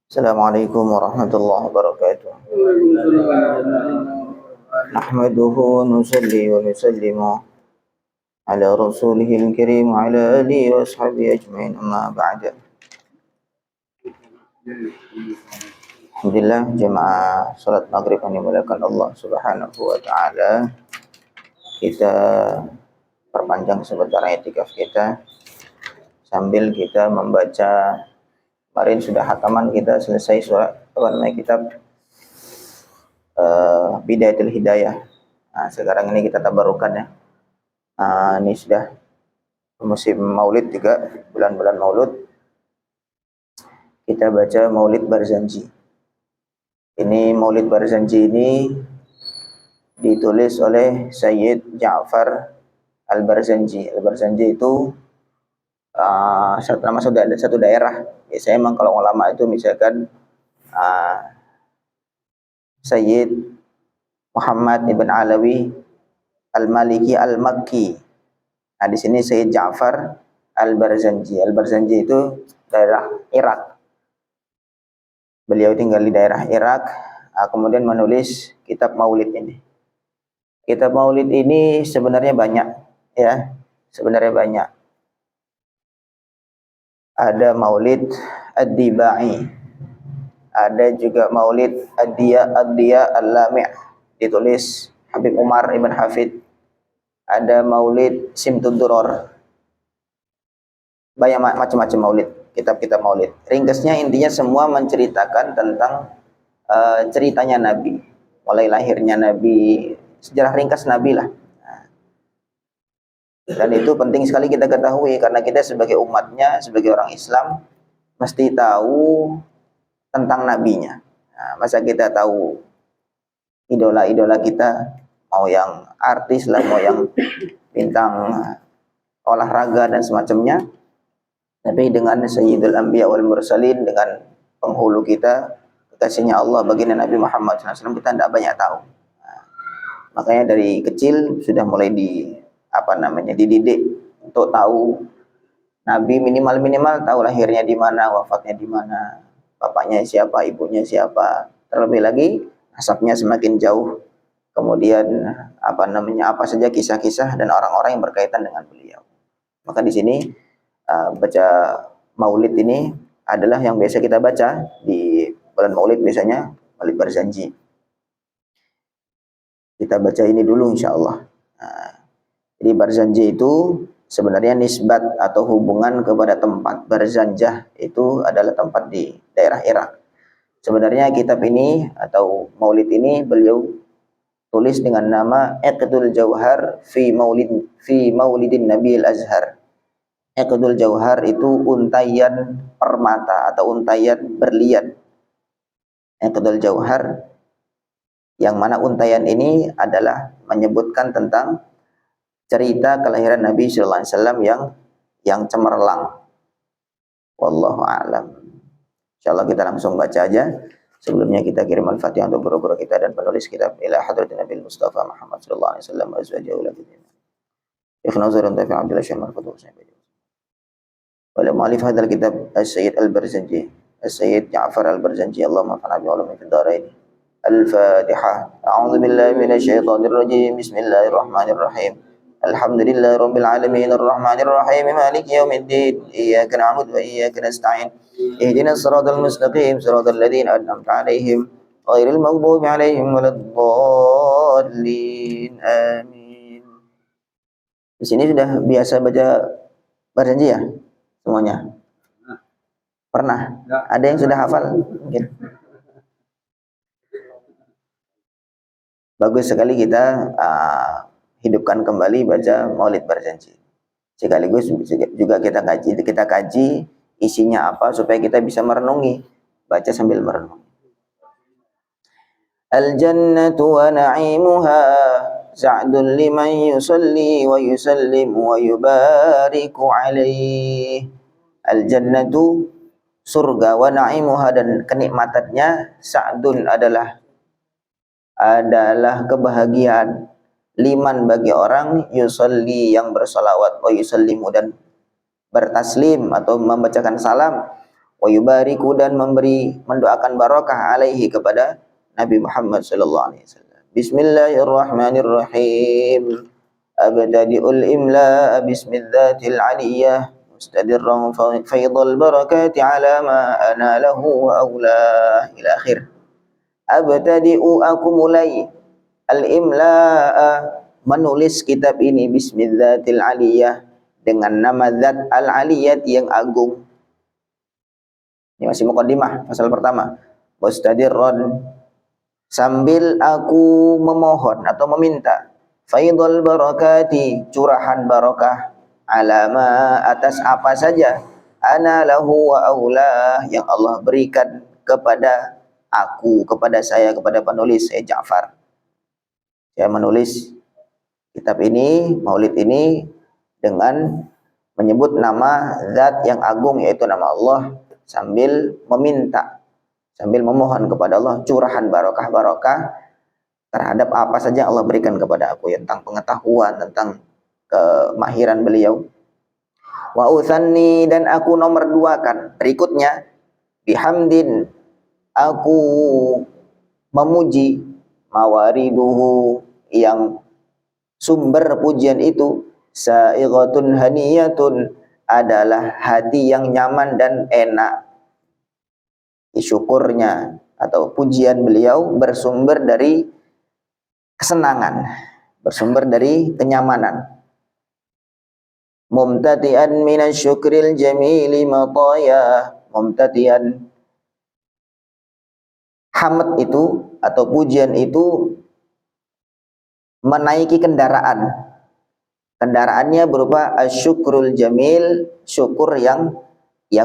Assalamualaikum warahmatullahi wabarakatuh. Nahmaduhu wa nusalli wa nusallimu ala rasulihil karim wa ala alihi wa ashabihi ajma'in, amma ba'da. Alhamdulillah, jemaah salat maghrib yang dimuliakan Allah subhanahu wa ta'ala, kita perpanjang sebentar i'tikaf kita sambil kita membaca. Kemarin sudah hataman kita selesai surat kitab Bidayatul Hidayah. Nah, sekarang ini kita tabarukan ya. Ini sudah musim Maulid juga, bulan-bulan Maulud. Kita baca Maulid Barzanji. Ini Maulid Barzanji ini ditulis oleh Sayyid Ja'far Al-Barzanji. Al-Barzanji itu satu daerah. Biasanya memang kalau ulama itu misalkan Sayyid Muhammad ibn Alawi Al-Maliki Al-Makki. Nah, di sini Sayyid Ja'far Al-Barzanji. Al-Barzanji itu daerah Irak. Beliau tinggal di daerah Irak, kemudian menulis kitab Maulid ini. Kitab Maulid ini sebenarnya banyak, ya. Sebenarnya banyak. Ada Maulid Ad-Dibai, ada juga Maulid Ad-Diya Al-Lami' ditulis Habib Umar Ibn Hafid. Ada Maulid Simtud Duror. Banyak macam-macam maulid, kitab-kitab maulid. Ringkasnya intinya semua menceritakan tentang ceritanya Nabi, mulai lahirnya Nabi, sejarah ringkas Nabi lah. Dan itu penting sekali kita ketahui, karena kita sebagai umatnya, sebagai orang Islam, mesti tahu tentang nabinya. Nah, masa kita tahu idola-idola kita, mau yang artis lah, mau yang bintang olahraga dan semacamnya, tapi dengan Sayyidul Anbiya wal Mursalin, dengan penghulu kita, kekasihnya Allah, baginda Nabi Muhammad SAW, kita tidak banyak tahu. Nah, makanya dari kecil sudah mulai dididik untuk tahu Nabi, minimal tahu lahirnya di mana, wafatnya di mana, bapaknya siapa, ibunya siapa, terlebih lagi nasabnya semakin jauh, kemudian apa saja kisah-kisah dan orang-orang yang berkaitan dengan beliau. Maka di sini baca Maulid ini adalah yang biasa kita baca di bulan Maulid, biasanya Maulid Barzanji. Kita baca ini dulu insyaallah. Jadi Barzanji itu sebenarnya nisbat atau hubungan kepada tempat. Barzanjah itu adalah tempat di daerah Irak. Sebenarnya kitab ini atau Maulid ini beliau tulis dengan nama Iqdul Jauhar fi Maulidin Nabi Al-Azhar. Iqdul Jauhar itu untayan permata atau untayan berlian. Iqdul Jauhar, yang mana untayan ini adalah menyebutkan tentang cerita kelahiran Nabi sallallahu alaihi wasallam yang cemerlang. Wallahu a'lam. Insyaallah kita langsung baca aja. Sebelumnya kita kirim Al-Fatihah untuk guru-guru kita dan penulis kitab ila hadratin Nabi Mustafa Muhammad sallallahu alaihi wasallam wa azwajihi wa auladihi. Ikhna uzurun tafi Abdullah Syekh Marfudu Sayyid. Wala mu'allif hadzal kitab As-Sayyid Al-Barzanji, As-Sayyid Ja'far Al-Barzanji, Allahumma fa'na bi ulumi fid dharain. Al-Fatihah. A'udzu billahi minasy syaithanir rajim. Bismillahirrahmanirrahim. Alhamdulillahi rabbil alamin arrahmanir rahim maliki yaumiddin iyyaka na'budu wa iyyaka nasta'in ihdinas siratal mustaqim siratal ladzina an'amta 'alaihim ghairil maghdubi 'alaihim waladdallin amin. Di sini sudah biasa baca Barzanji ya semuanya? Pernah? Ada yang sudah hafal? Mungkin. Bagus sekali kita hidupkan kembali baca Maulid Barzanji. Sekaligus juga kita kaji isinya apa supaya kita bisa merenungi, baca sambil merenung. Al-jannatu wa na'imuha sa'dun liman yusalli wa yusallim wa yubariku alaih. Al-jannatu surga, wa na'imuha dan kenikmatannya, sa'dun adalah kebahagiaan, liman bagi orang, yusalli yang bersalawat, wa yusallimu dan bertaslim atau membacakan salam, wa yubariku dan mendoakan barakah alaihi kepada Nabi Muhammad sallallahu alaihi wasallam. Bismillahirrahmanirrahim. Abtadi'ul imla bismidzatil aliyah mustadirran faidul barakati ala ma ana lahu wa aulah ila akhir. Abtadi'u aku mulai al-imla'a menulis kitab ini bismidzatil aliyah dengan nama zat al-aliyat yang agung. Ini masih muqaddimah pasal pertama. Mustadirran sambil aku memohon atau meminta faidul barakati curahan barakah alama atas apa saja ana lahu wa aulah yang Allah berikan kepada aku, kepada saya, kepada penulis saya Ja'far. Saya menulis kitab ini, maulid ini dengan menyebut nama zat yang agung yaitu nama Allah sambil meminta, sambil memohon kepada Allah curahan barokah-barokah terhadap apa saja Allah berikan kepada aku ya, tentang pengetahuan, tentang kemahiran beliau. Wa utsanni dan aku nomor duakan berikutnya bihamdin aku memuji mawariduhu yang sumber pujian itu saighatun haniyatun adalah hati yang nyaman dan enak. Syukurnya atau pujian beliau bersumber dari kesenangan, bersumber dari kenyamanan. Mumtatian minasyukril jamili mataya. Mumtatian hamd itu atau pujian itu menaiki kendaraan. Kendaraannya berupa asyukrul jamil, syukur yang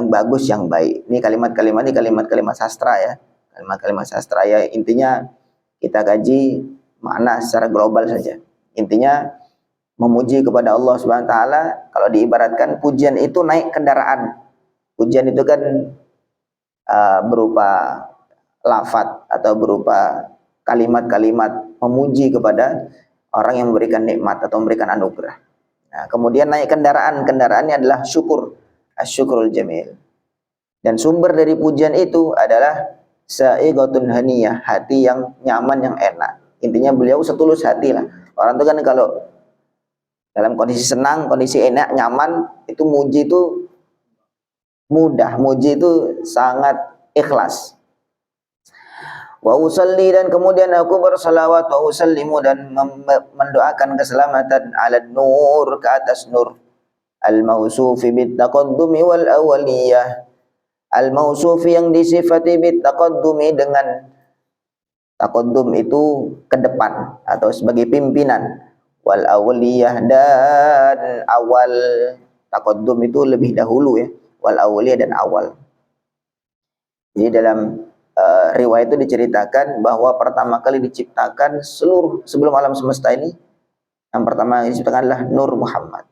bagus, yang baik. Ini kalimat-kalimat ini kalimat-kalimat sastra ya. Kalimat-kalimat sastra ya, intinya kita kaji makna secara global saja. Intinya memuji kepada Allah Subhanahu wa taala, kalau diibaratkan pujian itu naik kendaraan. Pujian itu kan berupa lafaz atau berupa kalimat-kalimat memuji kepada orang yang memberikan nikmat atau memberikan anugerah. Nah, kemudian naik kendaraan, kendaraannya adalah syukur, asyukrul jamil. Dan sumber dari pujian itu adalah saighatun haniyah, hati yang nyaman, yang enak. Intinya beliau setulus hati lah. Orang itu kan kalau dalam kondisi senang, kondisi enak, nyaman, itu muji itu mudah, muji itu sangat ikhlas. Wa usalli dan kemudian aku bersalawat wa usallimu dan mendoakan keselamatan ala nur, ke atas nur al-mausufi bit taqaddumi wal awaliyah, al-mausufi yang disifati bit taqaddumi dengan taqaddum itu ke depan atau sebagai pimpinan, wal awaliyah dan awal. Taqaddum itu lebih dahulu ya, wal awaliyah dan awal. Jadi dalam riwayat itu diceritakan bahwa pertama kali diciptakan seluruh sebelum alam semesta ini, yang pertama diciptakan adalah Nur Muhammad.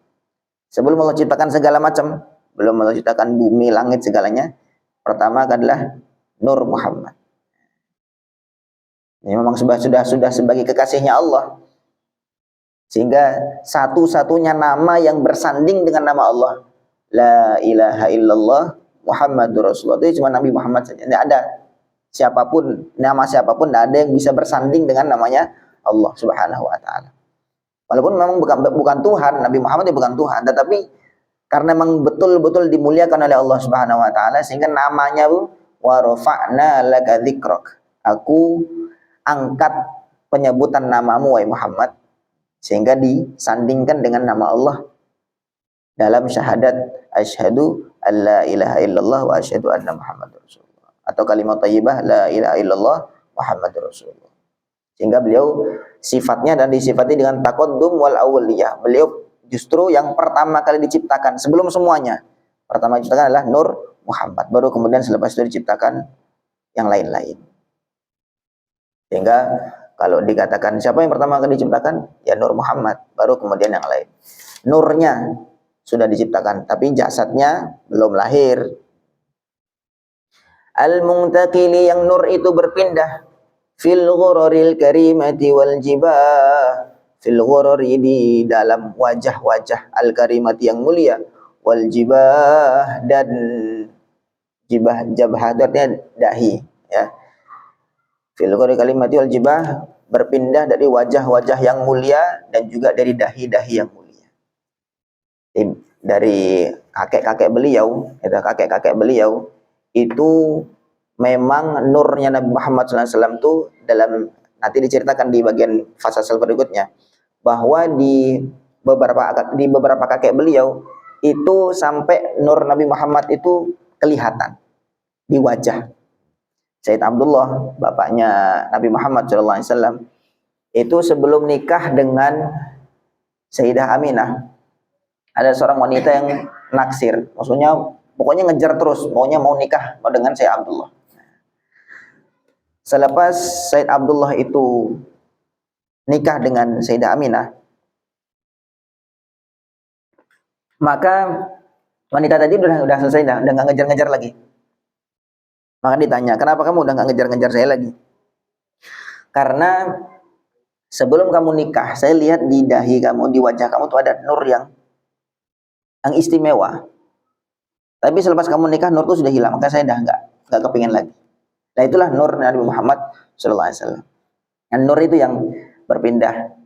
Sebelum Allah ciptakan segala macam, belum Allah ciptakan bumi, langit segalanya, pertama adalah Nur Muhammad. Ini memang sudah sebagai kekasihnya Allah, sehingga satu-satunya nama yang bersanding dengan nama Allah, la ilaha illallah Muhammadur Rasulullah, itu cuma Nabi Muhammad saja. Tidak ada siapapun, nama siapapun, tidak ada yang bisa bersanding dengan namanya Allah Subhanahu wa taala. Walaupun memang bukan Tuhan, Nabi Muhammad itu bukan Tuhan, tetapi karena memang betul-betul dimuliakan oleh Allah Subhanahu wa taala sehingga namanya wa rafa'na laka dzikrak. Aku angkat penyebutan namamu wahai Muhammad sehingga disandingkan dengan nama Allah dalam syahadat asyhadu alla ilaha illallah wa asyhadu anna Muhammadar Rasulullah, atau kalimat thayyibah la ilaha illallah Muhammadur Rasulullah. Sehingga beliau sifatnya dan disifati dengan taqaddum wal awliyah. Beliau justru yang pertama kali diciptakan sebelum semuanya. Pertama diciptakan adalah Nur Muhammad, baru kemudian selepas itu diciptakan yang lain-lain. Sehingga kalau dikatakan siapa yang pertama kali diciptakan, ya Nur Muhammad, baru kemudian yang lain. Nurnya sudah diciptakan, tapi jasadnya belum lahir. Al-Muntaqili yang nur itu berpindah fil ghuraril karimati wal jibah, fil ghurari di dalam wajah-wajah al karimati yang mulia, wal jibah dan Jabhah itu artinya dahi, ya. Fil ghori kalimati wal jibah, berpindah dari wajah-wajah yang mulia dan juga dari dahi-dahi yang mulia. Dari kakek-kakek beliau itu memang nurnya Nabi Muhammad SAW itu dalam, nanti diceritakan di bagian fasa-fasa berikutnya, bahwa di beberapa kakek beliau itu sampai nur Nabi Muhammad itu kelihatan di wajah. Sayyid Abdullah, bapaknya Nabi Muhammad SAW, itu sebelum nikah dengan Sayyidah Aminah, ada seorang wanita yang naksir, maksudnya pokoknya ngejar terus, maunya mau nikah dengan Sayyid Abdullah. Selepas Sayyid Abdullah itu nikah dengan Sayyidah Aminah, maka wanita tadi udah selesai, udah nggak ngejar-ngejar lagi. Maka ditanya, kenapa kamu udah nggak ngejar-ngejar saya lagi? Karena sebelum kamu nikah, saya lihat di dahi kamu, di wajah kamu tuh ada nur yang istimewa. Tapi selepas kamu nikah, nur itu sudah hilang, maka saya udah nggak kepingin lagi. Nah itulah nur Nabi Muhammad SAW. Dan nur itu yang berpindah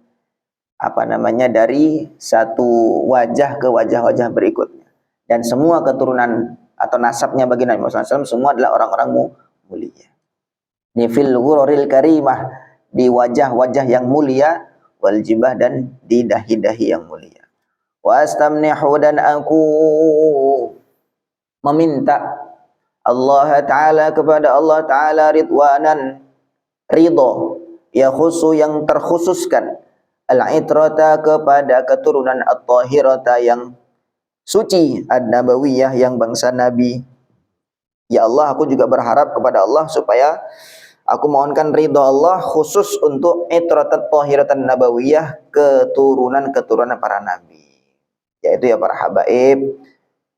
dari satu wajah ke wajah-wajah berikutnya. Dan semua keturunan atau nasabnya bagi Nabi Muhammad SAW semua adalah orang-orang mulia. Di fil ghururil karimah, di wajah-wajah yang mulia, wal jibah, dan di dahi-dahi yang mulia. Wa astamnihu, dan aku meminta Allah Ta'ala kepada Allah Ta'ala ridwanan, ridho ya khusu, yang terkhususkan, al-itrata, kepada keturunan at-tahirata, yang suci, an-nabawiyah, yang bangsa Nabi. Ya Allah, aku juga berharap kepada Allah supaya aku mohonkan ridho Allah khusus untuk itratat tahiratan nabawiyah, keturunan-keturunan para nabi, yaitu ya para habaib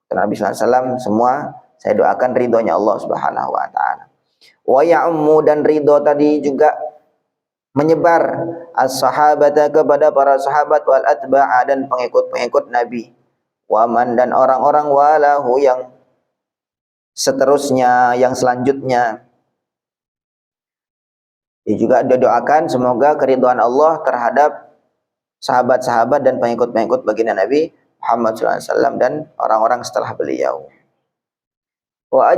Nabi SAW semua. Saya doakan ridhonya Allah Subhanahu wa taala. Wa ya'ummu, dan ridho tadi juga menyebar as-sahabata, kepada para sahabat, wal atba'a, dan pengikut-pengikut Nabi, waman, dan orang-orang walahu, yang seterusnya, yang selanjutnya. Dia juga doakan semoga keridhaan Allah terhadap sahabat-sahabat dan pengikut-pengikut baginda Nabi Muhammad SAW dan orang-orang setelah beliau. Wa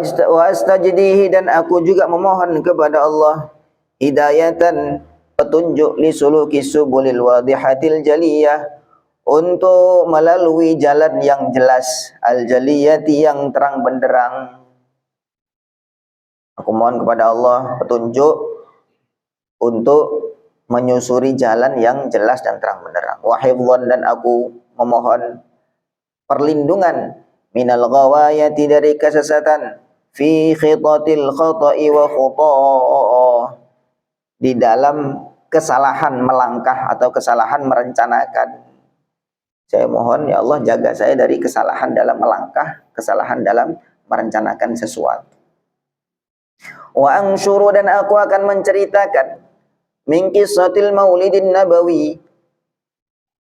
astajdihi, dan aku juga memohon kepada Allah hidayatan, petunjuk, li suluki subulil wadihatil jaliyah, untuk melalui jalan yang jelas, al jaliyati, yang terang benderang. Aku mohon kepada Allah petunjuk untuk menyusuri jalan yang jelas dan terang benderang. Wa hifdhan, dan aku memohon perlindungan minal ghawayati, dari kesesatan, fi khitatil khata'i wa khuta', di dalam kesalahan melangkah atau kesalahan merencanakan. Saya mohon ya Allah jaga saya dari kesalahan dalam melangkah, kesalahan dalam merencanakan sesuatu. Wa ansyuru, dan aku akan menceritakan min qissatil maulidin nabawi,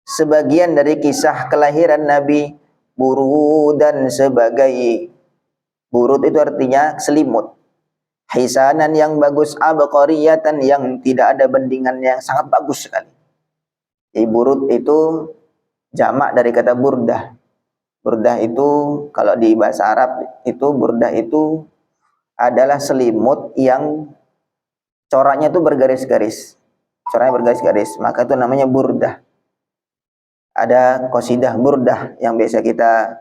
sebagian dari kisah kelahiran Nabi, burudan, sebagai burud itu artinya selimut, hisanan, yang bagus, abqariyatan, yang tidak ada bandingannya, sangat bagus sekali. Jadi burud itu jamak dari kata burdah. Burdah itu kalau di bahasa Arab itu, burdah itu adalah selimut yang coraknya itu bergaris-garis. Coraknya bergaris-garis, maka itu namanya burdah. Ada qasidah burdah yang biasa kita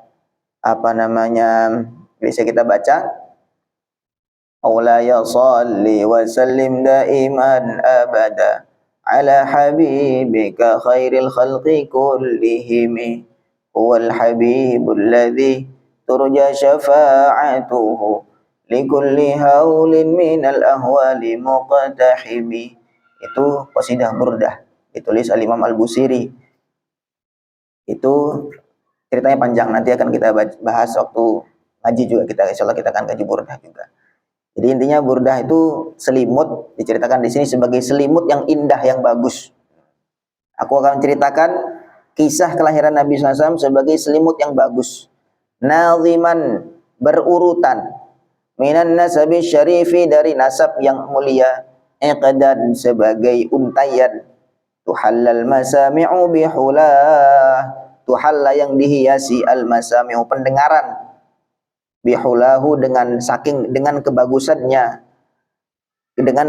biasa kita baca. Aulaya salli wa sallim daiman abada ala habibika khairil khalqi kullihim, huwal habibul ladzi turja syafa'atuhu likulli haulin minal ahwali muqtahimi. Itu qasidah burdah, ditulis al-Imam Al-Busiri. Itu ceritanya panjang, nanti akan kita bahas waktu ngaji juga, insyaallah kita akan kaji burdah juga. Jadi intinya burdah itu selimut, diceritakan di sini sebagai selimut yang indah, yang bagus. Aku akan menceritakan kisah kelahiran Nabi SAW sebagai selimut yang bagus. Naziman, berurutan, minan nasabi syarifi, dari nasab yang mulia, iqdan, sebagai untayan, tuhallal masami'u bihulah, tuhalla yang dihiasi, al masami'u pendengaran, bihulahu dengan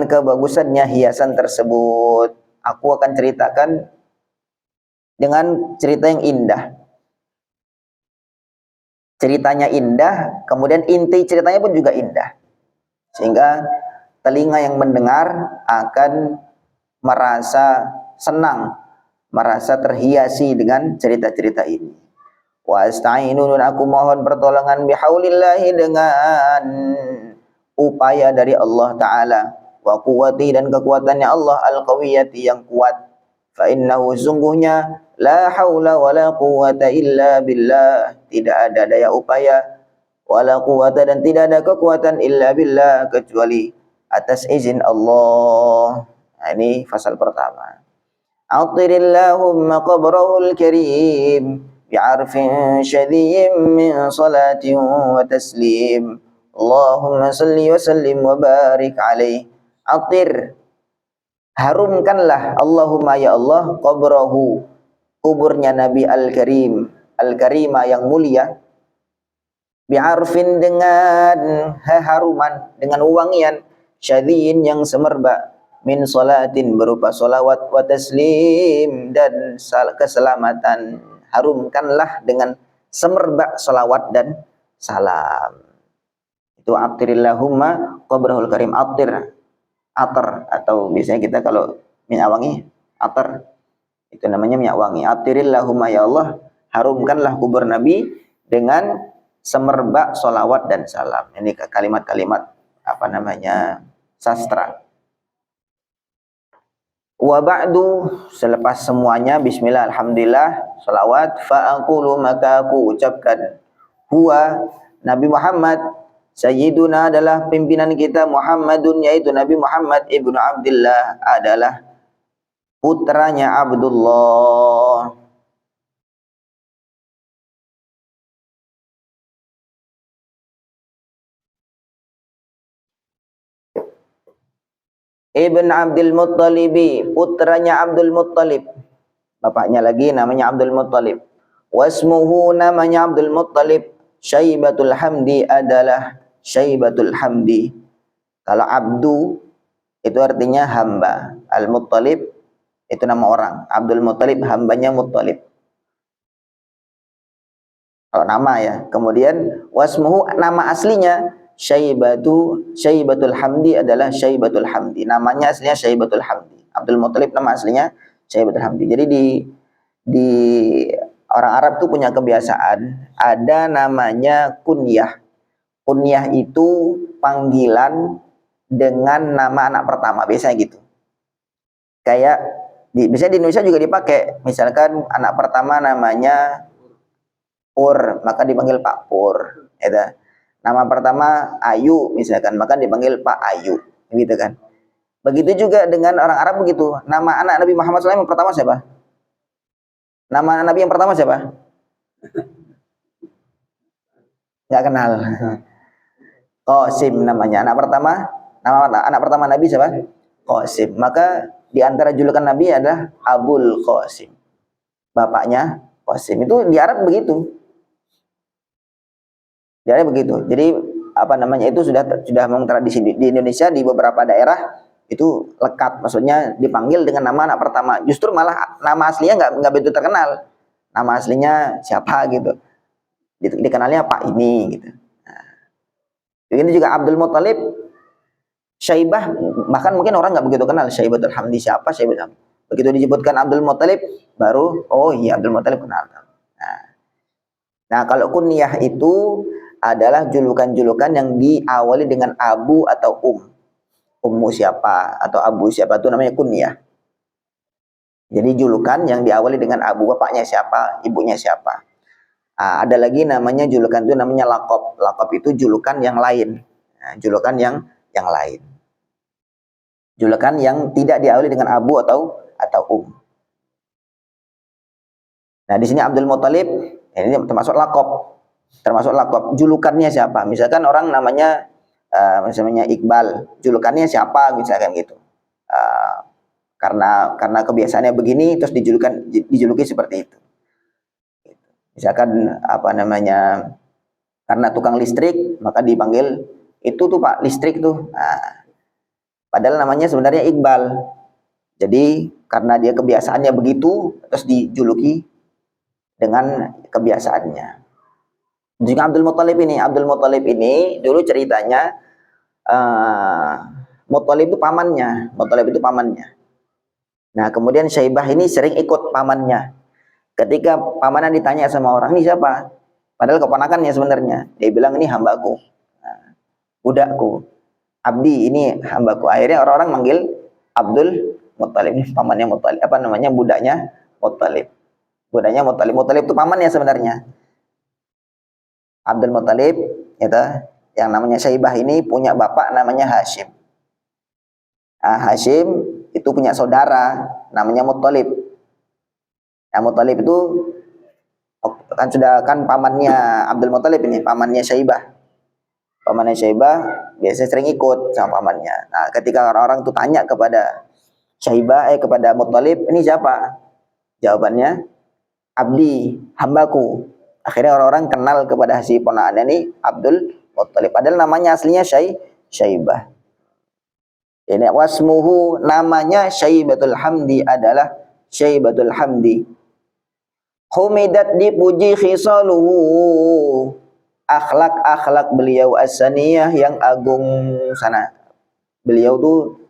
kebagusannya hiasan tersebut. Aku akan ceritakan dengan cerita yang indah. Ceritanya indah, kemudian inti ceritanya pun juga indah. Sehingga telinga yang mendengar akan merasa senang, merasa terhiasi dengan cerita-cerita ini. Wa asta'inu, dan aku mohon pertolongan, bihaulillahi, dengan upaya dari Allah Ta'ala, wa quwwati, dan kekuatannya Allah, al-qawiyati, yang kuat. Fa innahu, sungguhnya, la haula wa la quwwata illa billah, tidak ada daya upaya, wala quwwata, dan tidak ada kekuatan, illa billah, kecuali atas izin Allah. Nah, ini fasal pertama. Atirillahumma qabrahul karim bi'arfin syadiyyin min salatin wa taslim. Allahumma salli wa sallim wa barik alaih. Atir, harumkanlah, Allahumma ya Allah, qabrahu, kuburnya Nabi Al-Karim, Al-Karima, yang mulia, bi'arfin, dengan haruman, dengan wangian, syadhin, yang semerbak, min salatin, berupa salawat, wa taslim, dan keselamatan. Harumkanlah dengan semerbak salawat dan salam. Itu atirillahumma qabrahul karim. Atar, atau biasanya kita kalau minyak wangi, atar, itu namanya minyak wangi. Atirillahumma ya Allah, harumkanlah kubur Nabi dengan semerbak solawat dan salam. Ini kalimat-kalimat sastra. Wa ba'du, selepas semuanya, bismillah, alhamdulillah, salawat, fa'aqulu, maka aku ucapkan, huwa, Nabi Muhammad, sayyiduna, adalah pimpinan kita, Muhammadun, yaitu Nabi Muhammad ibnu Abdullah, adalah putranya Abdullah. Ibn Abdul Muttalibi, putranya Abdul Muttalib. Bapaknya lagi namanya Abdul Muttalib. Wasmuhu, namanya Abdul Muttalib. Syaibatul Hamdi, adalah Syaibatul Hamdi. Kalau Abdu itu artinya hamba. Al-Muttalib itu nama orang. Abdul Muttalib, hambanya Muttalib. Kalau nama ya. Kemudian wasmuhu, nama aslinya Syaibatul Hamdi, adalah Syaibatul Hamdi. Namanya aslinya Syaibatul Hamdi. Abdul Muttalib nama aslinya Syaibatul Hamdi. Jadi di orang Arab tuh punya kebiasaan, ada namanya kunyah. Kunyah itu panggilan dengan nama anak pertama, biasanya gitu. Kayak biasanya di Indonesia juga dipakai. Misalkan anak pertama namanya Pur, maka dipanggil Pak Pur, ya. Nama pertama Ayu misalkan, maka dipanggil Pak Ayu, gitu kan. Begitu juga dengan orang Arab begitu. Nama anak Nabi Muhammad SAW yang pertama siapa? Nama anak Nabi yang pertama siapa? Nggak kenal. Qasim namanya. Nama anak pertama Nabi siapa? Qasim. Maka di antara julukan Nabi adalah Abul Qasim. Bapaknya Qasim. Itu di Arab begitu. Jadi begitu. Jadi itu sudah memang tradisi di Indonesia, di beberapa daerah itu lekat, maksudnya dipanggil dengan nama anak pertama. Justru malah nama aslinya nggak begitu terkenal. Nama aslinya siapa gitu. Dikenalnya Pak ini gitu. Nah, ini juga Abdul Muttalib, Syaibah, bahkan mungkin orang nggak begitu kenal Syaibatul Hamdi siapa, Syaibatul Hamdi. Begitu disebutkan Abdul Muttalib, baru oh iya Abdul Muttalib kenal. Nah, kalau kunyah itu adalah julukan-julukan yang diawali dengan abu atau ummu siapa atau abu siapa, itu namanya kunyah. Jadi julukan yang diawali dengan abu, bapaknya siapa, ibunya siapa. Nah, ada lagi namanya julukan itu namanya laqab. Laqab itu julukan yang lain. Nah, julukan yang lain. Julukan yang tidak diawali dengan abu atau Nah, di sini Abdul Muttalib ini termasuk laqab. Julukannya siapa? Misalkan orang namanya misalnya Iqbal, julukannya siapa misalkan gitu. Karena kebiasaannya begini terus dijuluki seperti itu. Misalkan apa namanya, karena tukang listrik maka dipanggil itu tuh Pak listrik tuh. Padahal namanya sebenarnya Iqbal. Jadi karena dia kebiasaannya begitu terus dijuluki dengan kebiasaannya. Juga Abdul Muthalib ini dulu ceritanya Muthalib itu pamannya. Nah, kemudian Syaibah ini sering ikut pamannya. Ketika pamannya ditanya sama orang, ini siapa? Padahal keponakannya sebenarnya. Dia bilang, ini hambaku, budakku, abdi, ini hambaku. Akhirnya orang-orang manggil Abdul Muthalib, ini pamannya Muthalib. Apa namanya? Budaknya Muthalib. Budaknya Muthalib. Muthalib itu pamannya sebenarnya. Abdul Muthalib, itu yang namanya Syaibah ini punya bapak namanya Hashim. Hashim itu punya saudara namanya Muthalib. Nah, Muthalib itu kan pamannya Abdul Muthalib ini, pamannya Syaibah. Pamannya Syaibah biasanya sering ikut sama pamannya. Nah, ketika orang-orang itu tanya kepada kepada Muthalib, ini siapa? Jawabannya, abdi, hambaku. Akhirnya orang-orang kenal kepada si ponakannya ini Abdul Muthalib. Padahal namanya aslinya Syaibah. Ini wasmuhu, namanya Syaibatul Hamdi adalah Syaibatul Hamdi. Humidat, dipuji, khisaluhu, akhlak beliau as-saniyah yang agung sana. Beliau tuh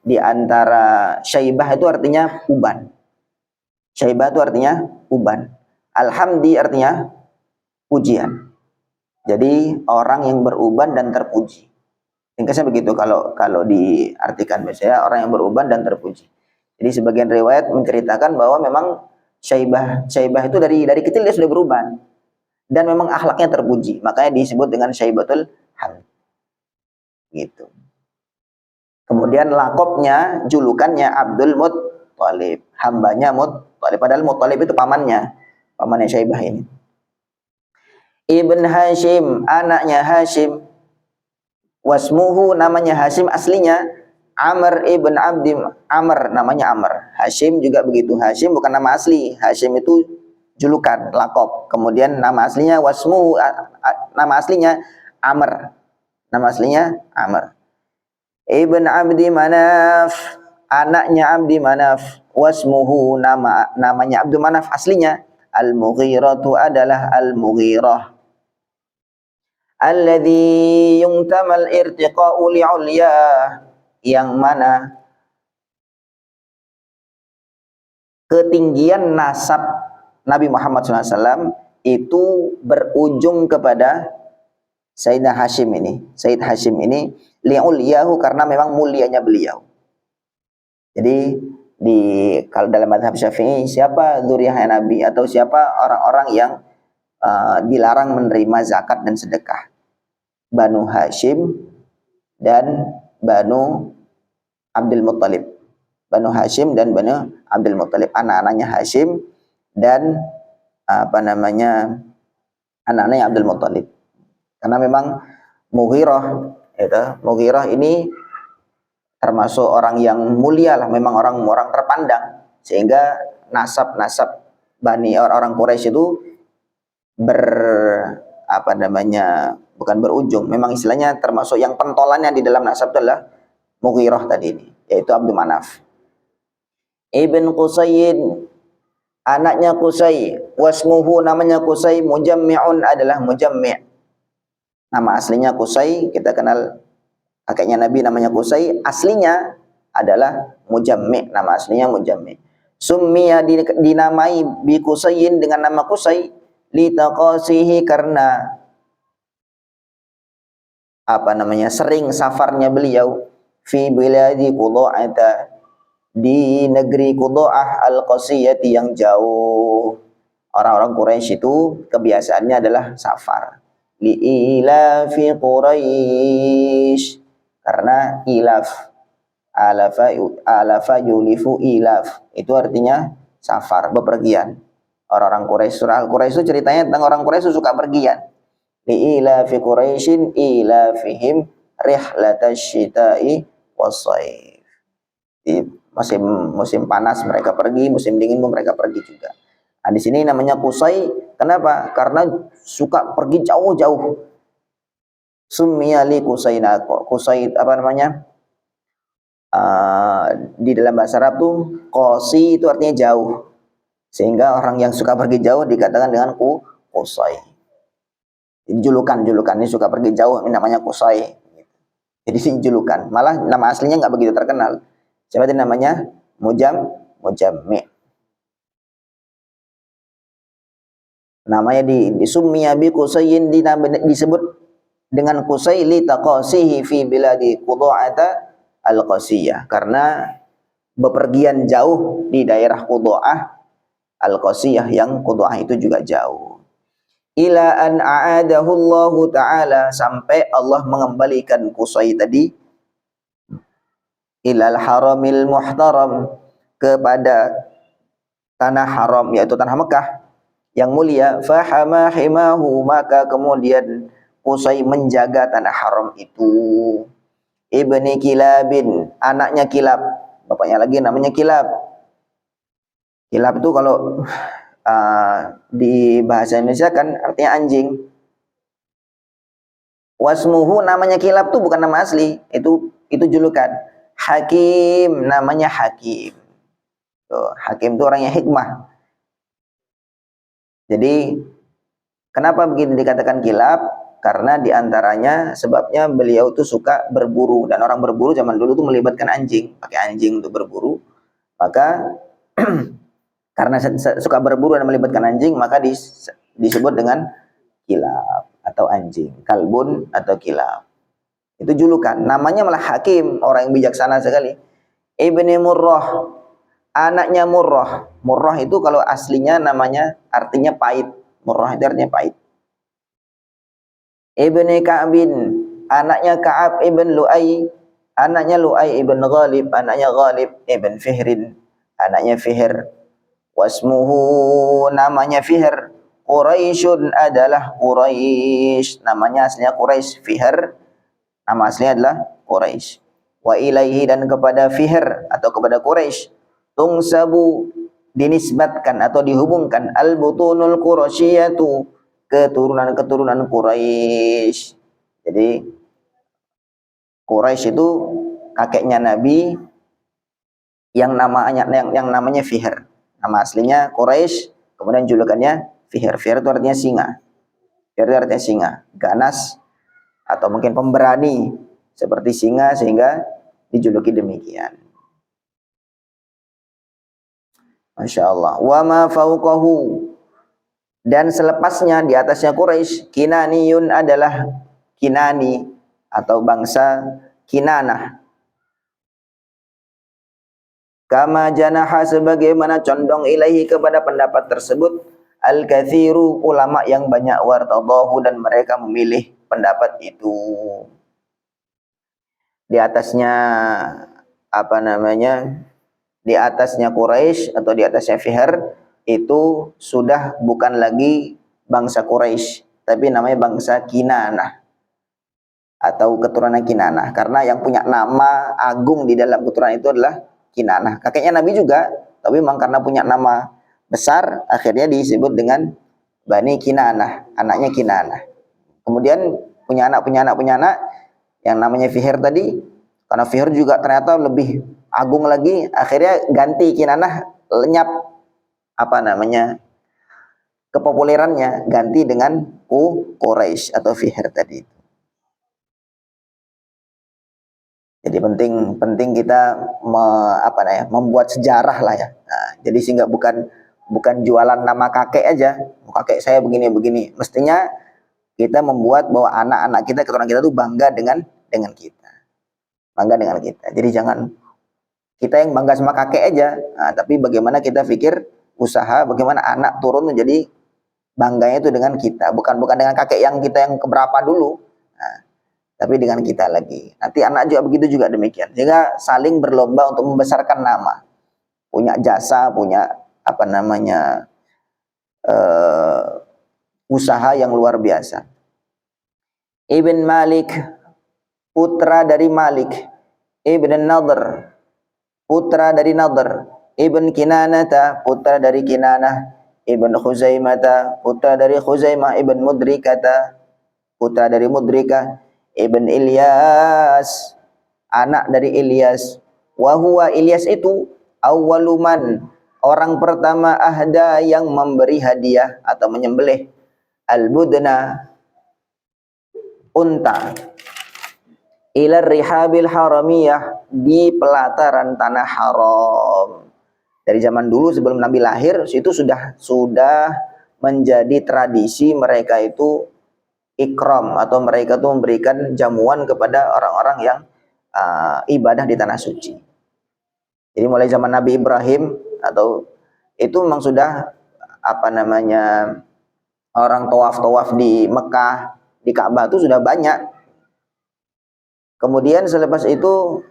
di antara Syaibah itu artinya uban. Syaibah itu artinya uban. Alhamdi artinya pujian. Jadi orang yang beruban dan terpuji. Ringkasnya begitu kalau diartikan biasanya orang yang beruban dan terpuji. Jadi sebagian riwayat menceritakan bahwa memang Syaibah itu dari kecil dia sudah beruban dan memang akhlaknya terpuji, makanya disebut dengan Syaibatul Hamd. Gitu. Kemudian lakopnya, julukannya Abdul Muthalib, hambanya Muthalib. Padahal Muthalib itu pamannya Syaibah ini. Ibn Hashim, anaknya Hashim. Wasmuhu, namanya Hashim aslinya Amr ibn Abdi Amr, namanya Amr. Hashim juga begitu. Hashim bukan nama asli. Hashim itu julukan, lakop. Kemudian nama aslinya wasmuhu, nama aslinya Amr. Nama aslinya Amr. Ibn Abdi Manaf, anaknya Abdi Manaf. Wasmuhu, namanya Abdul Manaf aslinya Al-Mughirah, itu adalah Al-Mughirah. Alladzi yungtamal irtiqa'u li'ulya, yang mana ketinggian nasab Nabi Muhammad SAW itu berujung kepada Sayyidina Hashim ini. Sayyid Hashim ini li'ulyahu, karena memang mulianya beliau. Jadi kalau dalam mazhab Syafi'i, siapa dzurriyyah Nabi atau siapa orang-orang yang dilarang menerima zakat dan sedekah? Banu Hashim dan Banu Abdul Muthalib. Banu Hashim dan Banu Abdul Muthalib, anak-anaknya Hashim dan anak-anaknya Abdul Muthalib. Karena memang Mughirah ini termasuk orang yang mulia lah, memang orang terpandang, sehingga nasab Bani orang Quraisy itu bukan berujung, memang istilahnya termasuk yang pentolannya di dalam nasab adalah Mughirah tadi ini, yaitu Abdul Manaf. Ibn Qusay, anaknya Qusay. Wasmuhu, namanya Qusay. Mujammi'un, adalah mujammi'. Nama aslinya Qusay, kita kenal kakeknya Nabi namanya Qusay, aslinya adalah Mujammi', nama aslinya Mujammi'. Summiya, dinamai bi Qusayyin, dengan nama Qusay, litaqasihi, karena sering safarnya beliau fi biladi Qudo'ata, di negeri Qudo'ah al-Qasiyati, yang jauh. Orang-orang Quraisy itu kebiasaannya adalah safar. Li'ilafi Quraisy, karena ilaf, alafa yulifu ilaf, itu artinya safar, bepergian. Orang-orang Quraisy, surah Al-Quraisy itu ceritanya tentang orang Quraisy suka pergian. Li'ilafi Quraisyin ilafihim rihlatash syita'i was-shaif. Di musim panas mereka pergi, musim dingin pun mereka pergi juga. Nah, di sini namanya Qusay. Kenapa? Karena suka pergi jauh-jauh. Summiya li Qusayna. Qusay apa namanya? Di dalam bahasa Arab tuh Qasi itu artinya jauh. Sehingga orang yang suka pergi jauh dikatakan dengan Qusay. Jadi julukan ini suka pergi jauh ini namanya Qusay. Jadi ini julukan. Malah nama aslinya nggak begitu terkenal. Siapa itu namanya? Mujammi. Namanya di Summiya bi Qusayyin, disebut dengan Qusay li taqasihi fi biladi Qudu'ata al-Qasiyah, karena bepergian jauh di daerah Qudu'ah al-Qasiyah, yang Qudu'ah itu juga jauh. Ila an a'adahu Allah Ta'ala, sampai Allah mengembalikan Qusay tadi ilal haramil muhtaram, kepada tanah haram, yaitu tanah Mekah yang mulia. Fahama himahu, maka kemudian Qusay menjaga tanah haram itu. Ibni Kilabin, anaknya Kilab, bapaknya lagi namanya Kilab. Kilab itu kalau di bahasa Indonesia kan artinya anjing. Wasmuhu, namanya Kilab tuh bukan nama asli, itu julukan. Hakim, namanya Hakim. Tuh, Hakim itu orangnya hikmah. Jadi kenapa begini dikatakan Kilab? Karena diantaranya sebabnya beliau tuh suka berburu, dan orang berburu zaman dulu tuh melibatkan anjing, pakai anjing untuk berburu. Maka karena suka berburu dan melibatkan anjing, maka disebut dengan Kilab atau anjing, kalbun atau Kilab. Itu julukan. Namanya malah Hakim, orang yang bijaksana sekali. Ibni Murrah, anaknya Murrah. Murrah itu kalau aslinya namanya artinya pahit. Murrah itu artinya pahit. Ibni Ka'bin, anaknya Ka'ab ibn Lu'ay, anaknya Lu'ay ibn Ghalib, anaknya Ghalib ibn Fihrin, anaknya Fihr. Wasmuhu, namanya Fihr. Quraisyun, adalah Quraisy, namanya aslinya Quraisy. Fihr nama aslinya adalah Quraisy. Wa ilaihi, dan kepada Fihr atau kepada Quraisy, tungsabu, dinisbatkan atau dihubungkan al-butunul Quraisyiyatu, keturunan-keturunan Quraisy. Jadi Quraisy itu kakeknya Nabi yang namanya Fihr. Nama aslinya Quraisy, kemudian julukannya Fihr. Fihr itu artinya singa. Fihr itu artinya singa, ganas atau mungkin pemberani seperti singa, sehingga dijuluki demikian. Masya Allah. Wa ma fauqahu, dan selepasnya di atasnya Quraisy, Kinaniyun, adalah Kinani atau bangsa Kinanah. Kama janaha, sebagaimana condong ilaihi, kepada pendapat tersebut, al-kathiru, ulama yang banyak, wartadahu, dan mereka memilih pendapat itu. Di atasnya apa namanya? Di atasnya Quraisy atau di atasnya Fihr itu sudah bukan lagi bangsa Quraisy, tapi namanya bangsa Kinanah atau keturunan Kinanah, karena yang punya nama agung di dalam keturunan itu adalah Kinanah. Kakeknya Nabi juga, tapi memang karena punya nama besar, akhirnya disebut dengan Bani Kinanah, anaknya Kinanah. Kemudian punya anak yang namanya Fihr tadi, karena Fihr juga ternyata lebih agung lagi, akhirnya ganti Kinanah, lenyap apa namanya kepopulerannya, ganti dengan Quraisy atau Fihr tadi. Jadi penting kita membuat sejarah lah ya. Nah, jadi sehingga bukan jualan nama kakek aja, kakek saya begini. Mestinya kita membuat bahwa anak-anak kita, keturunan kita tuh bangga dengan kita. Bangga dengan kita. Jadi jangan kita yang bangga sama kakek aja, nah, tapi bagaimana kita pikir usaha bagaimana anak turun menjadi bangganya itu dengan kita, bukan dengan kakek yang kita yang keberapa dulu. Nah, tapi dengan kita lagi. Nanti anak juga begitu juga demikian. Sehingga saling berlomba untuk membesarkan nama. Punya jasa, punya usaha yang luar biasa. Ibn Malik, putra dari Malik ibn Nadhr, putra dari Nadhr, ibn Kinanata, putra dari Kinanah, ibn Khuzaimata, putra dari Khuzaimah, ibn Mudrikata, putra dari Mudrikah, ibn Ilyas, anak dari Ilyas. Wa huwa, Ilyas itu awwaluman, orang pertama, ahda, yang memberi hadiah atau menyembelih al-budna, unta, ila rihabil haramiyah, di pelataran tanah haram. Dari zaman dulu sebelum Nabi lahir itu sudah menjadi tradisi mereka itu ikram, atau mereka itu memberikan jamuan kepada orang-orang yang ibadah di tanah suci. Jadi mulai zaman Nabi Ibrahim atau itu memang sudah orang tawaf di Mekah, di Ka'bah itu sudah banyak. Kemudian selepas itu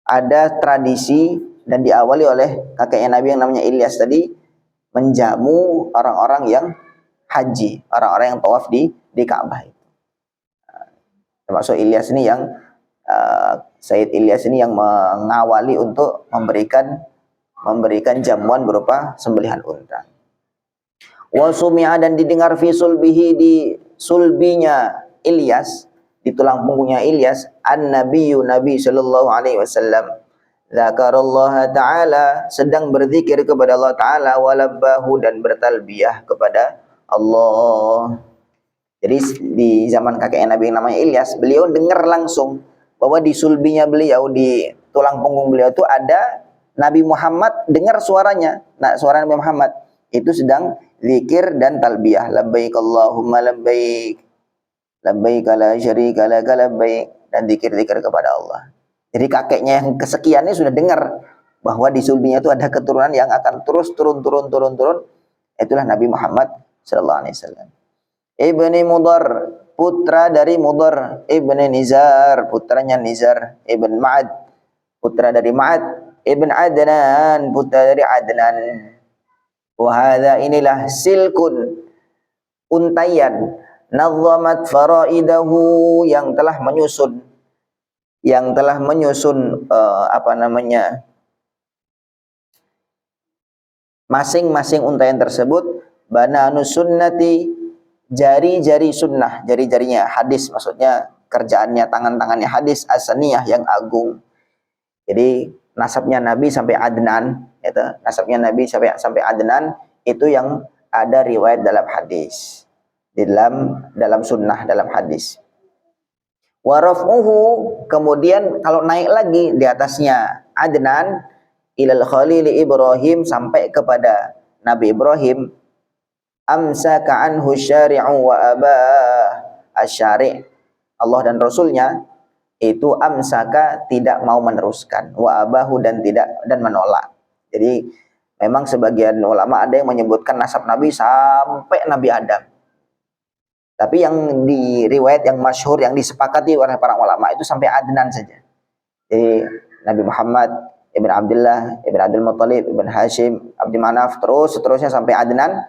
ada tradisi dan diawali oleh kakeknya Nabi yang namanya Ilyas tadi, menjamu orang-orang yang haji, orang-orang yang tawaf di Ka'bah. Termasuk Ilyas ini yang Sayyid Ilyas ini yang mengawali untuk memberikan jamuan berupa sembelihan unta. Wa sumi'a, dan didengar fi sulbihi, di sulbinya Ilyas, di tulang punggungnya Ilyas, an-nabiyyu, Nabi sallallahu alaihi wasallam, dzakarallaha ta'ala, sedang berzikir kepada Allah Ta'ala, walabbahu, dan bertalbiyah kepada Allah. Jadi di zaman kakeknya Nabi yang namanya Ilyas, beliau dengar langsung bahwa di sulbinya beliau, di tulang punggung beliau itu ada Nabi Muhammad, dengar suaranya. Nah, suara Nabi Muhammad itu sedang zikir dan talbiyah, labbaik Allahumma labbaik, labbaik la syarika lak labbaik, dan zikir-zikir kepada Allah. Jadi kakeknya yang kesekian ini sudah dengar bahwa di sulbinya itu ada keturunan yang akan terus turun. Itulah Nabi Muhammad sallallahu alaihi wasallam. Ibni Mudhar, putra dari Mudhar, ibni Nizar, putranya Nizar, ibn Ma'ad, putra dari Ma'ad, ibn Adnan, putra dari Adnan. Wahada, inilah silkun, untayan, nazamat faraidahu, yang telah menyusun masing-masing untayan tersebut, bananus sunnati, jari-jari sunnah, jari-jarinya hadis, maksudnya kerjaannya, tangan-tangannya hadis, asaniyah, yang agung. Jadi nasabnya Nabi sampai Adnan, itu nasabnya Nabi sampai Adnan, itu yang ada riwayat dalam hadis, dalam sunnah, dalam hadis. Wa raf'uhu, kemudian kalau naik lagi di atasnya Adnan, ilal Khalil Ibrahim, sampai kepada Nabi Ibrahim, amsaka anhu syari'u wa abah, asyari', Allah dan Rasulnya itu amsaka, tidak mau meneruskan, wa abahu, dan menolak. Jadi memang sebagian ulama ada yang menyebutkan nasab Nabi sampai Nabi Adam. Tapi yang di riwayat yang masyhur, yang disepakati oleh para ulama, itu sampai Adnan saja. Jadi Nabi Muhammad ibn Abdullah, ibn Abdul Muttalib, ibn Hashim, Abdi Manaf, seterusnya sampai Adnan,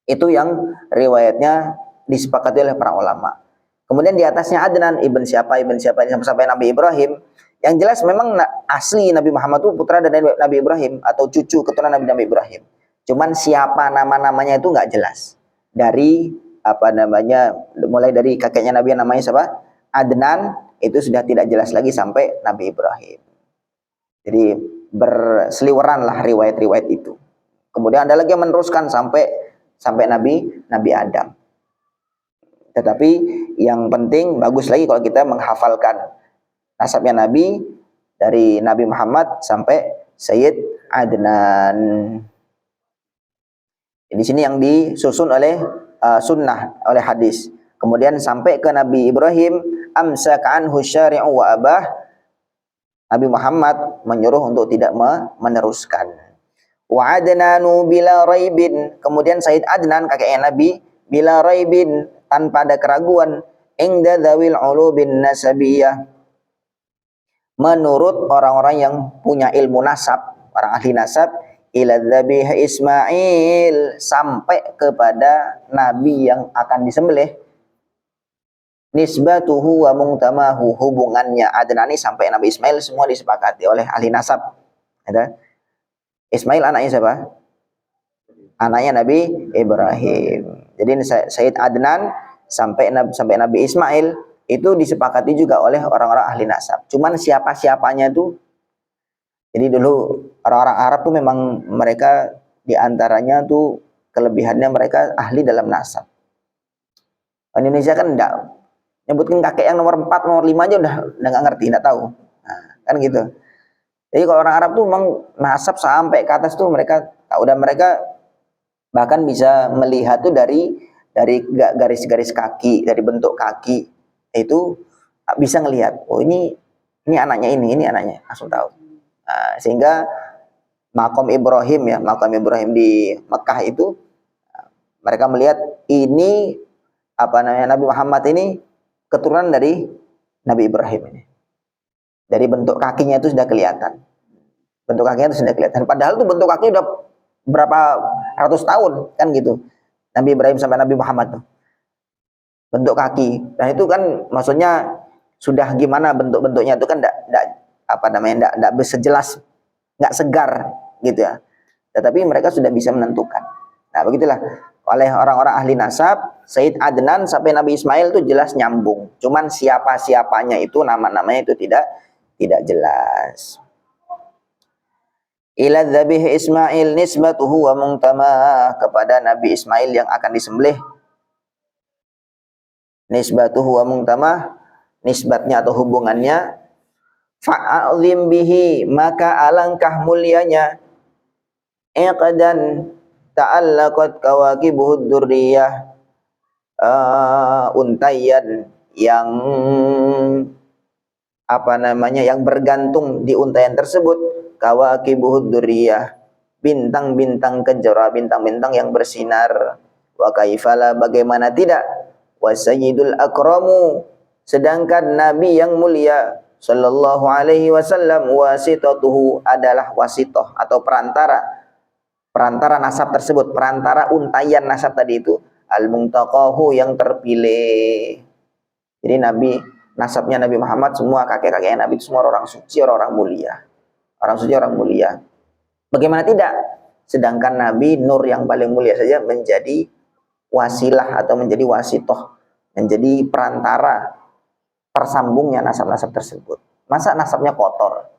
itu yang riwayatnya disepakati oleh para ulama. Kemudian di atasnya Adnan, ibn siapa sampai Nabi Ibrahim. Yang jelas memang asli Nabi Muhammad itu putra dari Nabi Ibrahim, atau cucu keturunan Nabi Ibrahim. Cuman siapa nama-namanya itu nggak jelas. Dari mulai dari kakeknya Nabi yang namanya siapa? Adnan, itu sudah tidak jelas lagi sampai Nabi Ibrahim. Jadi berseliweran lah riwayat-riwayat itu. Kemudian ada lagi yang meneruskan sampai Nabi Adam. Tetapi yang penting, bagus lagi kalau kita menghafalkan nasabnya Nabi, dari Nabi Muhammad sampai Sayyid Adnan. Di sini yang disusun oleh sunnah, oleh hadis. Kemudian sampai ke Nabi Ibrahim, amsaka anhu syari'u wa abah, Nabi Muhammad menyuruh untuk tidak meneruskan. Wa Adnanu bila raibin, kemudian Sayyid Adnan kakeknya Nabi, bila raibin, tanpa ada keraguan, ingda dzawil ulubin nasabiyah, menurut orang-orang yang punya ilmu nasab, orang ahli nasab, ila dzabih Ismail, sampai kepada nabi yang akan disembelih, nisbatuhu wa mungtamahu, hubungannya Adnani sampai Nabi Ismail semua disepakati oleh ahli nasab. Ada Ismail anaknya siapa? Anaknya Nabi Ibrahim. Jadi Sayyid Adnan sampai Nabi Ismail itu disepakati juga oleh orang-orang ahli nasab. Cuman siapa-siapanya itu, jadi dulu orang-orang Arab tuh memang mereka diantaranya tuh kelebihannya mereka ahli dalam nasab. Indonesia kan enggak, nyebutkan kakek yang nomor 4, nomor 5 aja udah nggak ngerti, enggak tahu. Nah, kan gitu. Jadi kalau orang Arab tuh memang nasab sampai ke atas tuh mereka tahu, dan mereka bahkan bisa melihat tuh dari garis-garis kaki, dari bentuk kaki itu bisa ngelihat, oh ini anaknya ini anaknya, langsung tahu. Nah, sehingga makam Ibrahim di Mekah itu mereka melihat ini Nabi Muhammad ini keturunan dari Nabi Ibrahim ini. Dari bentuk kakinya itu sudah kelihatan. Padahal tuh bentuk kaki udah berapa ratus tahun kan gitu. Nabi Ibrahim sampai Nabi Muhammad tuh. Bentuk kaki. Dan itu kan maksudnya sudah gimana bentuk-bentuknya itu kan enggak sejelas, enggak segar gitu ya. Tetapi mereka sudah bisa menentukan. Nah, begitulah oleh orang-orang ahli nasab, Sayyid Adnan sampai Nabi Ismail itu jelas nyambung. Cuman siapa-siapanya itu, nama-namanya itu tidak jelas. Ila dzabih Ismail nisbatuhu wa muntama, kepada Nabi Ismail yang akan disembelih. Nisbatuhu wa muntama, nisbatnya atau hubungannya. Fa'azim bihi, maka alangkah mulianya. Iqdan ta'allaqat kawakibuhud durriyah, untayan yang yang bergantung di untayan tersebut, kawakibuhud durriyah, bintang-bintang kejora, bintang-bintang yang bersinar. Wa kaifala, bagaimana tidak, wa sayyidul akramu, sedangkan Nabi yang mulia sallallahu alaihi wasallam, wasitatuhu, adalah wasitoh atau perantara nasab tersebut, perantara untayan nasab tadi itu, al-muntaqahu, yang terpilih. Jadi nasabnya Nabi Muhammad, semua kakek-kakek Nabi itu semua orang suci, orang mulia. Orang suci, orang mulia. Bagaimana tidak? Sedangkan Nabi nur yang paling mulia saja menjadi wasilah atau menjadi wasitoh, menjadi perantara tersambungnya nasab-nasab tersebut. Masa nasabnya kotor?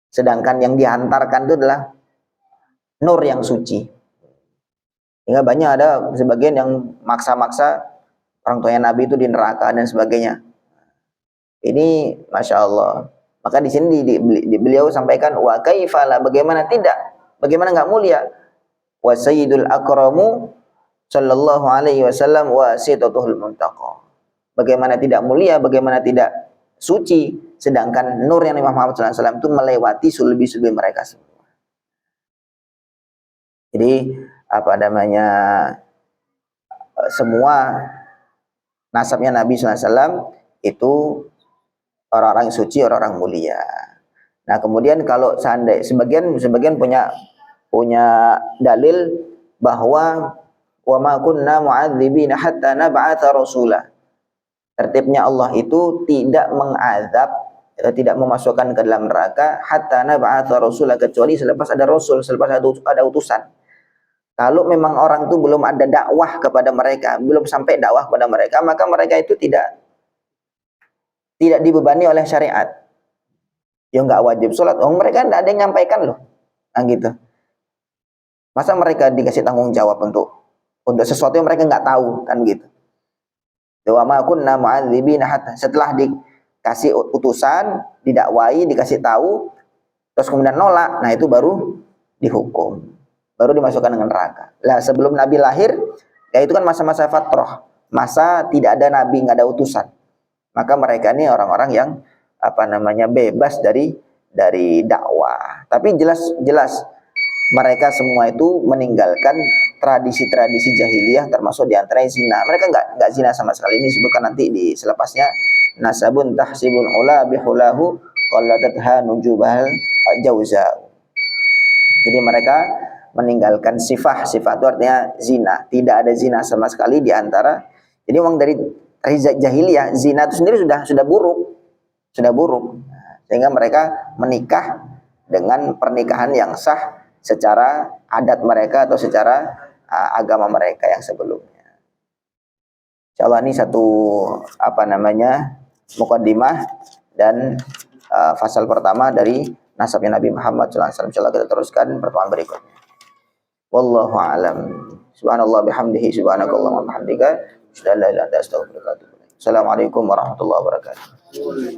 Sedangkan yang dihantarkan itu adalah nur yang suci. Hingga banyak ada sebagian yang maksa-maksa orang tuanya Nabi itu di neraka dan sebagainya. Ini Masya Allah. Maka di sini beliau sampaikan, wa kaifala, bagaimana tidak, bagaimana enggak mulia, wa sayyidul akramu sallallahu alaihi wasallam wa sitatuhul muntaqa. Bagaimana tidak mulia, bagaimana tidak suci, sedangkan nur yang Nabi Muhammad SAW itu melewati sulbi-sulbi mereka semua. Jadi semua nasabnya Nabi SAW itu orang-orang yang suci, orang-orang mulia. Nah, kemudian kalau sebagian punya dalil bahwa wa ma kunna mu'adzibina hatta nab'atsa rasula. Tertibnya Allah itu tidak mengazab, tidak memasukkan ke dalam neraka hatta nab'atsa rasula, kecuali selepas ada rasul, selepas ada utusan. Kalau memang orang itu belum ada dakwah kepada mereka, belum sampai dakwah kepada mereka, maka mereka itu tidak dibebani oleh syariat. Ya enggak wajib sholat, mereka enggak ada yang nyampaikan loh. Nah gitu. Masa mereka dikasih tanggung jawab untuk sesuatu yang mereka enggak tahu, kan gitu. Wa ma kunna mu'adzibina hatta, setelah dikasih utusan, didakwai, dikasih tahu, terus kemudian nolak, nah itu baru dihukum, baru dimasukkan dengan neraka. Lah sebelum Nabi lahir, ya itu kan masa-masa fatrah, masa tidak ada Nabi, nggak ada utusan. Maka mereka ini orang-orang yang bebas dari dakwah. Tapi jelas mereka semua itu meninggalkan tradisi-tradisi jahiliyah, termasuk diantaranya zina. Mereka nggak zina sama sekali. Ini disebutkan nanti di selepasnya, nasabun tahsibun ula bihulahu qalladatha nujubal jauza. Jadi mereka meninggalkan sifat itu artinya zina. Tidak ada zina sama sekali di antara. Jadi memang dari jahiliyah, zina itu sendiri sudah buruk, sehingga mereka menikah dengan pernikahan yang sah secara adat mereka atau secara agama mereka yang sebelumnya. Insyaallah ini satu mukaddimah dan fasal pertama dari nasabnya Nabi Muhammad SAW. Insyaallah kita teruskan pertemuan berikutnya. Wallahu a'lam. Subhanallah bihamdihi, subhanakallahumma wa bihamdika, asyhadu an la ilaha illa anta, astaghfiruka wa atubu ilaik. Assalamualaikum warahmatullahi wabarakatuh.